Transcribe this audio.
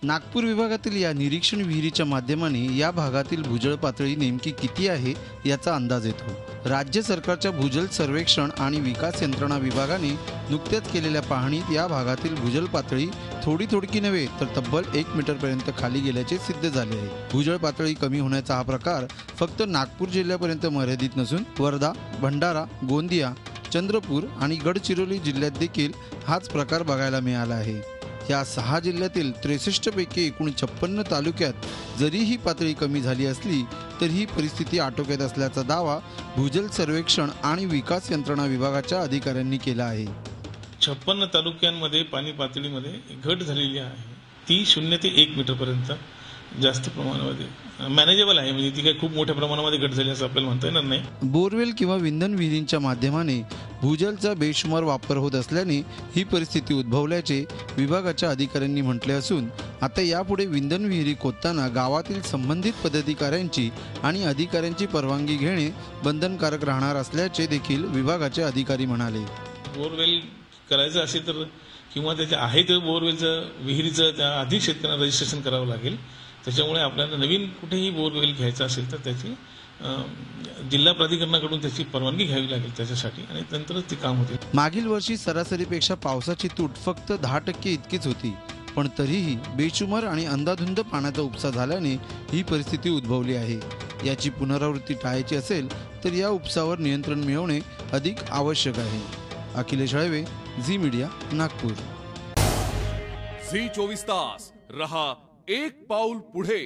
नागपूर विभागातील या निरीक्षण विहिरीच्या माध्यमाने या भागातील भूजल पातळी नेमकी किती आहे याचा अंदाज येतो। राज्य सरकारच्या भूजल सर्वेक्षण आणि विकास यंत्रणा विभागाने नुकत्याच केलेल्या पाहणीत या भागातील भूजल पातळी थोडी नव्हे तर तब्बल 1 मीटरपर्यंत खाली गेल्याचे सिद्ध झाले आहे। भूजल पातळी कमी होण्याचा हा प्रकार फक्त नागपूर जिल्ह्यापर्यंत मर्यादित नसून वर्धा, भंडारा, गोंदिया, चंद्रपूर आणि गडचिरोली जिल्ह्यात देखील हाच प्रकार बघायला मिळाला आहे। या 6 जिल्ह्यातील 63 पैकी एकूण 56 तालुक्यात जरी ही पातळी कमी झाली असली तरी ही परिस्थिती आटोक्यात असल्याचा दावा भूजल सर्वेक्षण आणि विकास यंत्रणा विभागाच्या अधिकाऱ्यांनी केला आहे। 56 तालुक्यांमध्ये पाणी पातळीमध्ये घट झालेली आहे। ती 0 ते 1 मीटर पर्यंत जास्त प्रमाणामध्ये मॅनेजेबल आहे, म्हणजे ती काही खूप मोठ्या प्रमाणामध्ये घट झाली असं आपल्याला म्हणता येणार नाही। बोरवेल किंवा विंधन विहिरींच्या माध्यमाने भूजलचा बेशुमार वापर होत असल्याने ही परिस्थिती उद्भवल्याचे विभागाच्या अधिकाऱ्यांनी म्हटले असून आता यापुढे विंधन विहिरी खोदताना गावातील संबंधित पदाधिकाऱ्यांची आणि अधिकाऱ्यांची परवानगी घेणे बंधनकारक राहणार असल्याचे देखील विभागाचे अधिकारी म्हणाले। बोरवेल करायचं असेल तर किंवा त्याच्या आहे तर बोरवेलचं विहिरीचं त्या आधी शेतकऱ्यांना रजिस्ट्रेशन करावं लागेल। त्याच्यामुळे आपल्याला नवीन कुठेही बोरवेल घ्यायचं असेल तर त्याची जिल्हा प्राधिकरणाकडून त्याची परवानगी घ्यावी लागेल त्याच्यासाठी, आणि नंतरच ते काम होते। मागील वर्षी सरासरीपेक्षा पावसाची तूट फक्त 10% इतकीच होती, पण तरीही बेशुमार आणि अंधाधुंद पाण्याचा उपसा झाल्याने ही परिस्थिती उद्भवली आहे। याची पुनरावृत्ती टाळायची असेल तर या उपसावर नियंत्रण मिळवणे अधिक आवश्यक आहे। अखिलेश हळवे, झी मीडिया, नागपूर। झी 24 तास रहा एक पाऊल पुढे।